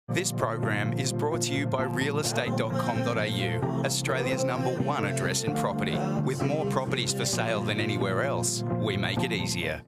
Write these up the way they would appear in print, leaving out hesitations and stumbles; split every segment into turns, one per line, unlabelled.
This program is brought to you by realestate.com.au, Australia's #1 address in property. With more properties for sale than anywhere else, we make it easier.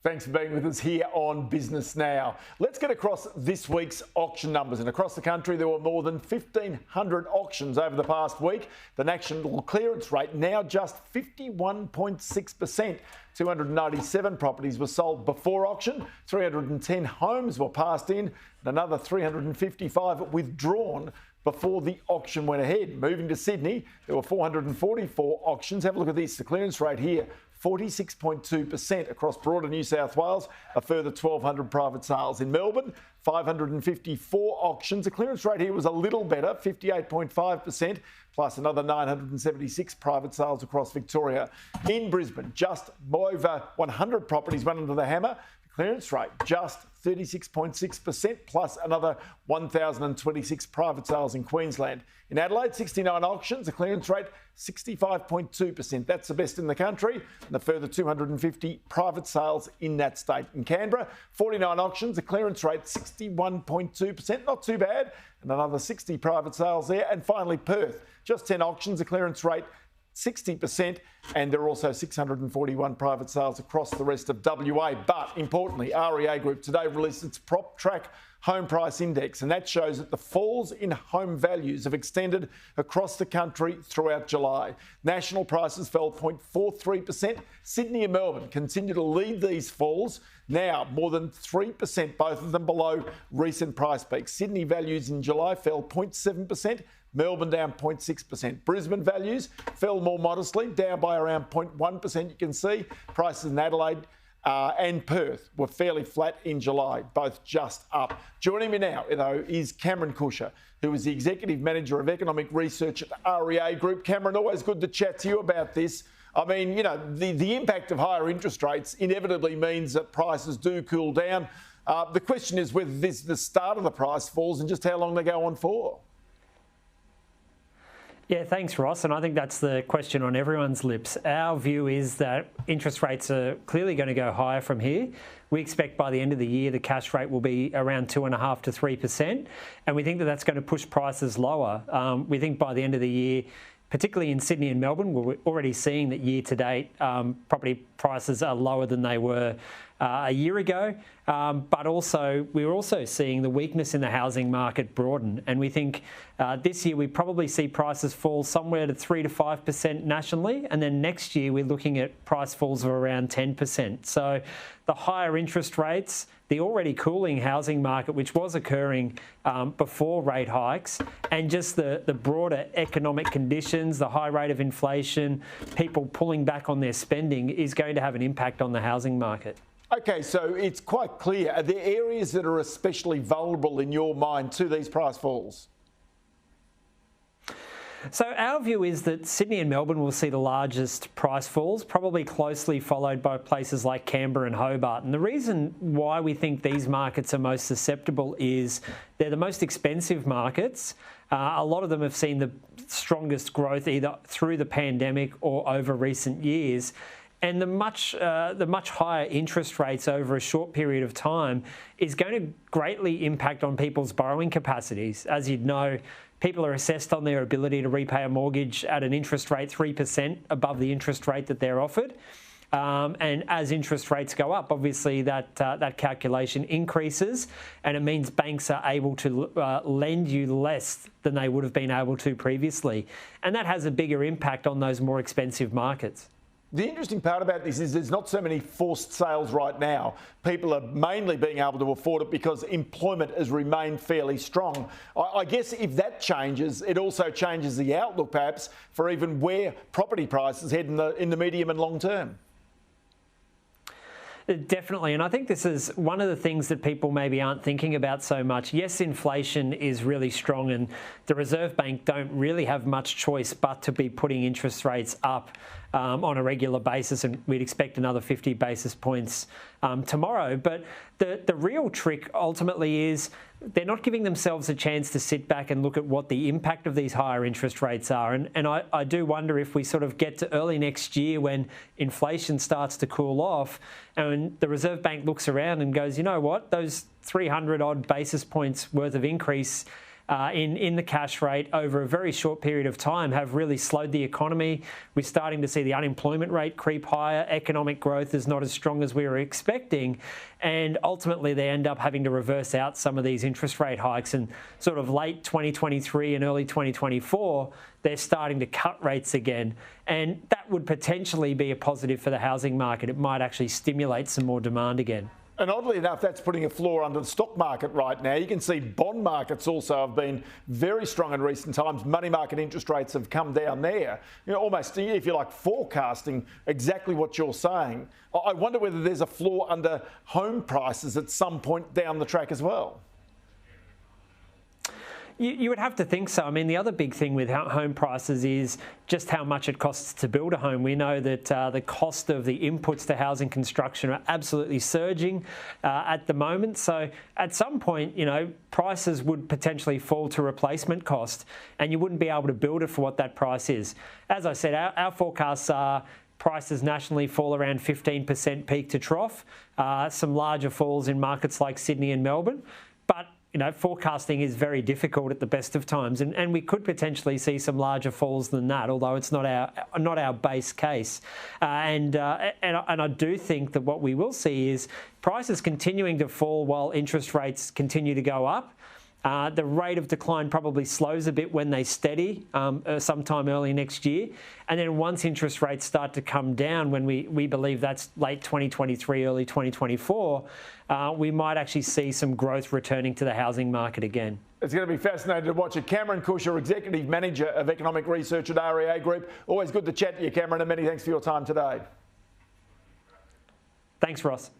Thanks for being with us here on Business Now. Let's get across this week's auction numbers. And across the country, there were more than 1,500 auctions over the past week. The national clearance rate now just 51.6%. 297 properties were sold before auction, 310 homes were passed in, and another 355 withdrawn before the auction went ahead. Moving to Sydney, there were 444 auctions. Have a look at this. The clearance rate here, 46.2% across broader New South Wales, a further 1,200 private sales. In Melbourne, 554 auctions. The clearance rate here was a little better, 58.5%, plus another 976 private sales across Victoria. In Brisbane, just over 100 properties went under the hammer. The clearance rate, just 36.6%, plus another 1,026 private sales in Queensland. In Adelaide, 69 auctions, the clearance rate 65.2%. That's the best in the country, and a further 250 private sales in that state. In Canberra, 49 auctions, the clearance rate 61.2%, not too bad, and another 60 private sales there. And finally, Perth, just 10 auctions, the clearance rate 60%, and there are also 641 private sales across the rest of WA. But importantly, REA Group today released its PropTrack Home Price Index, and that shows that the falls in home values have extended across the country throughout July. National prices fell 0.43%. Sydney and Melbourne continue to lead these falls, now more than 3%, both of them below recent price peaks. Sydney values in July fell 0.7%. Melbourne down 0.6%. Brisbane values fell more modestly, down by around 0.1%. You can see prices in Adelaide and Perth were fairly flat in July, both just up. Joining me now, though, is Cameron Kusher, who is the Executive Manager of Economic Research at REA Group. Cameron, always good to chat to you about this. I mean, you know, the impact of higher interest rates inevitably means that prices do cool down. The question is whether this is the start of the price falls and just how long they go on for.
Yeah, thanks, Ross. And I think that's the question on everyone's lips. Our view is that interest rates are clearly going to go higher from here. We expect by the end of the year, the cash rate will be around 2.5% to 3%. And we think that that's going to push prices lower. We think by the end of the year, particularly in Sydney and Melbourne, we're already seeing that year to date, property prices are lower than they were a year ago. But also, we're also seeing the weakness in the housing market broaden. And we think this year we probably see prices fall somewhere to 3 to 5% nationally. And then next year we're looking at price falls of around 10%. So the higher interest rates, the already cooling housing market, which was occurring before rate hikes, and just the broader economic conditions, the high rate of inflation, people pulling back on their spending is going to have an impact on the housing market.
Okay, so it's quite clear. Are there areas that are especially vulnerable in your mind to these price falls?
So our view is that Sydney and Melbourne will see the largest price falls, probably closely followed by places like Canberra and Hobart. And the reason why we think these markets are most susceptible is they're the most expensive markets. A lot of them have seen the strongest growth either through the pandemic or over recent years. And the much higher interest rates over a short period of time is going to greatly impact on people's borrowing capacities. As you'd know, people are assessed on their ability to repay a mortgage at an interest rate 3% above the interest rate that they're offered. And as interest rates go up, obviously that calculation increases, and it means banks are able to lend you less than they would have been able to previously. And that has a bigger impact on those more expensive markets.
The interesting part about this is there's not so many forced sales right now. People are mainly being able to afford it because employment has remained fairly strong. I guess if that changes, it also changes the outlook perhaps for even where property prices head in the medium and long term.
Definitely, and I think this is one of the things that people maybe aren't thinking about so much. Yes, inflation is really strong and the Reserve Bank don't really have much choice but to be putting interest rates up on a regular basis, and we'd expect another 50 basis points tomorrow. But the real trick ultimately is they're not giving themselves a chance to sit back and look at what the impact of these higher interest rates are. And I do wonder if we sort of get to early next year when inflation starts to cool off and the Reserve Bank looks around and goes, you know what, those 300 odd basis points worth of increase in the cash rate over a very short period of time have really slowed the economy. We're starting to see the unemployment rate creep higher. Economic growth is not as strong as we were expecting. And ultimately, they end up having to reverse out some of these interest rate hikes. And sort of late 2023 and early 2024, they're starting to cut rates again. And that would potentially be a positive for the housing market. It might actually stimulate some more demand again.
And oddly enough, that's putting a floor under the stock market right now. You can see bond markets also have been very strong in recent times. Money market interest rates have come down there. You know, almost, if you like, forecasting exactly what you're saying. I wonder whether there's a floor under home prices at some point down the track as well.
You would have to think so. I mean, the other big thing with home prices is just how much it costs to build a home. We know that the cost of the inputs to housing construction are absolutely surging at the moment. So at some point, you know, prices would potentially fall to replacement cost and you wouldn't be able to build it for what that price is. As I said, our forecasts are prices nationally fall around 15% peak to trough, some larger falls in markets like Sydney and Melbourne. But you know, forecasting is very difficult at the best of times, and we could potentially see some larger falls than that, although it's not our base case. And I do think that what we will see is prices continuing to fall while interest rates continue to go up. The rate of decline probably slows a bit when they steady sometime early next year. And then once interest rates start to come down, when we believe that's late 2023, early 2024, we might actually see some growth returning to the housing market again.
It's going to be fascinating to watch it. Cameron Kusher, Executive Manager of Economic Research at REA Group. Always good to chat to you, Cameron, and many thanks for your time today.
Thanks, Ross.